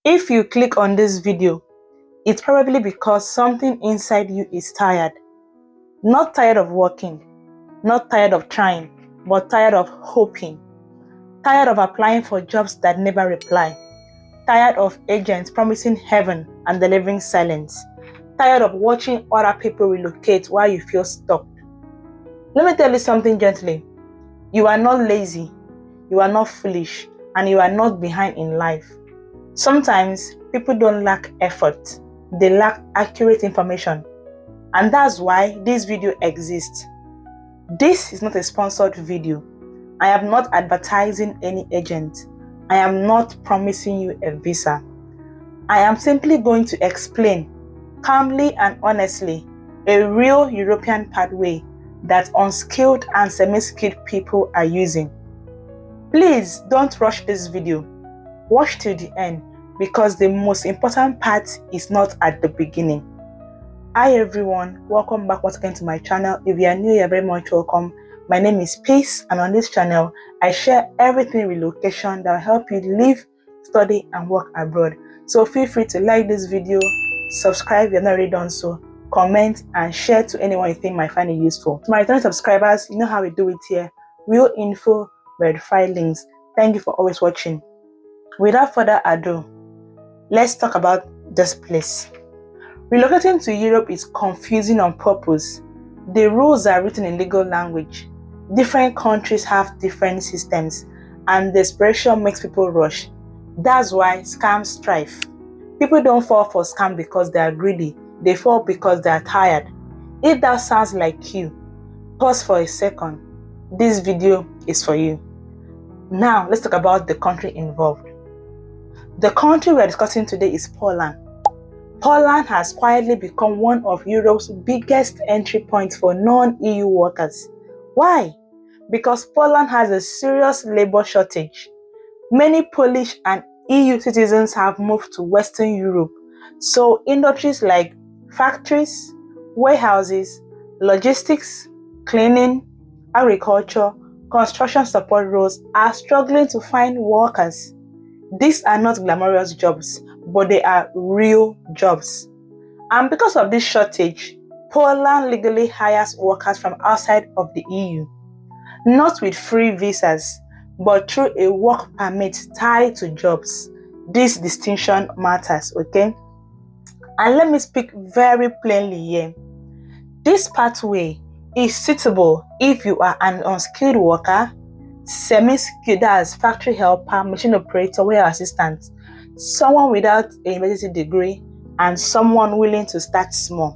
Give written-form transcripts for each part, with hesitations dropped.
If you click on this video, it's probably because something inside you is tired. Not tired of working, not tired of trying, but tired of hoping. Tired of applying for jobs that never reply. Tired of agents promising heaven and delivering silence. Tired of watching other people relocate while you feel stuck. Let me tell you something gently. You are not lazy, you are not foolish, and you are not behind in life. Sometimes people don't lack effort, they lack accurate information. And that's why this video exists. This is not a sponsored video. I am not advertising any agent. I am not promising you a visa. I am simply going to explain, calmly and honestly, a real European pathway that unskilled and semi-skilled people are using. Please don't rush this video. Watch till the end because the most important part is not at the beginning. Hi everyone, welcome back once again to my channel. If you are new, you're very much welcome. My name is Peace, and on this channel, I share everything relocation that will help you live, study, and work abroad. So feel free to like this video, subscribe if you've not already done so, comment, and share to anyone you think might find it useful. To my returning subscribers, you know how we do it here. Real info, verified links. Thank you for always watching. Without further ado, let's talk about this place. Relocating to Europe is confusing on purpose. The rules are written in legal language. Different countries have different systems, and desperation makes people rush. That's why scams thrive. People don't fall for scam because they are greedy. They fall because they are tired. If that sounds like you, pause for a second. This video is for you. Now, let's talk about the country involved. The country we are discussing today is Poland. Poland has quietly become one of Europe's biggest entry points for non-EU workers. Why? Because Poland has a serious labor shortage. Many Polish and EU citizens have moved to Western Europe, so industries like factories, warehouses, logistics, cleaning, agriculture, construction support roles are struggling to find workers. These are not glamorous jobs, but they are real jobs. And because of this shortage, Poland legally hires workers from outside of the EU. Not with free visas, but through a work permit tied to jobs. This distinction matters, okay? And let me speak very plainly here. This pathway is suitable if you are an unskilled worker, semi-skilled, as factory helper, machine operator, warehouse assistant, someone without a university degree, and someone willing to start small.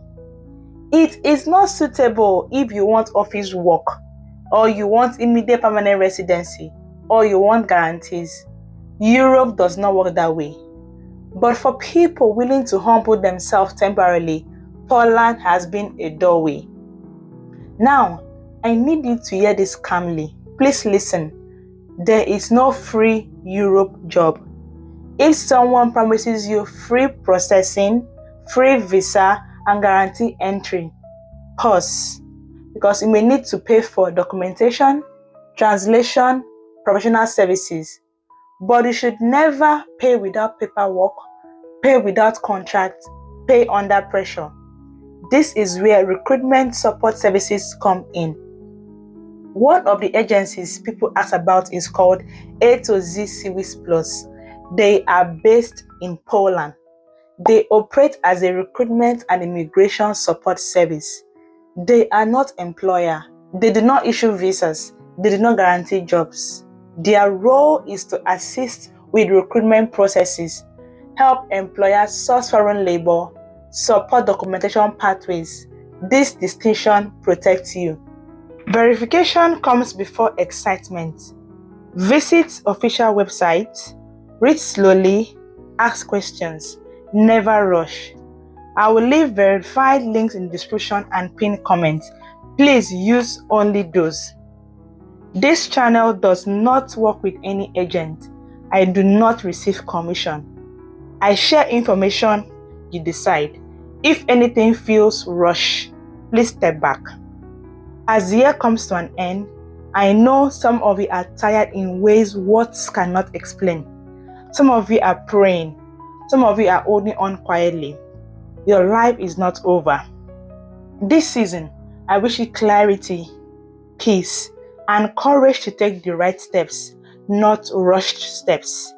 It is not suitable if you want office work, or you want immediate permanent residency, or you want guarantees. Europe does not work that way. But for people willing to humble themselves temporarily, Poland has been a doorway. Now, I need you to hear this calmly. Please listen. There is no free Europe job. If someone promises you free processing, free visa, and guarantee entry, pause, because you may need to pay for documentation, translation, professional services. But you should never pay without paperwork, pay without contract, pay under pressure. This is where recruitment support services come in. One of the agencies people ask about is called A to Z Series Plus. They are based in Poland. They operate as a recruitment and immigration support service. They are not employer. They do not issue visas. They do not guarantee jobs. Their role is to assist with recruitment processes, help employers source foreign labor, support documentation pathways. This distinction protects you. Verification comes before excitement. Visit official website, read slowly, ask questions, never rush. I will leave verified links in the description and pinned comments. Please use only those. This channel does not work with any agent. I do not receive commission. I share information, you decide. If anything feels rushed, please step back. As the year comes to an end, I know some of you are tired in ways words cannot explain. Some of you are praying, Some of you are holding on quietly. Your life is not over. This season, I wish you clarity, peace, and courage to take the right steps, not rushed steps.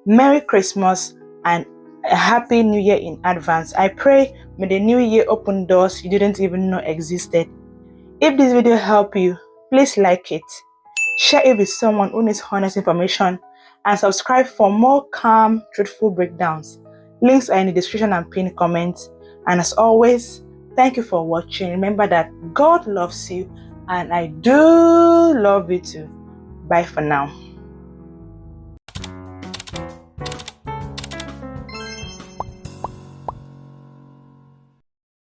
Merry Christmas and a Happy New Year in advance. I pray may the new year open doors you didn't even know existed. If this video helped you, please like it, share it with someone who needs honest information, and subscribe for more calm, truthful breakdowns. Links are in the description and pinned comments. And as always, thank you for watching. Remember that God loves you and I do love you too. Bye for now.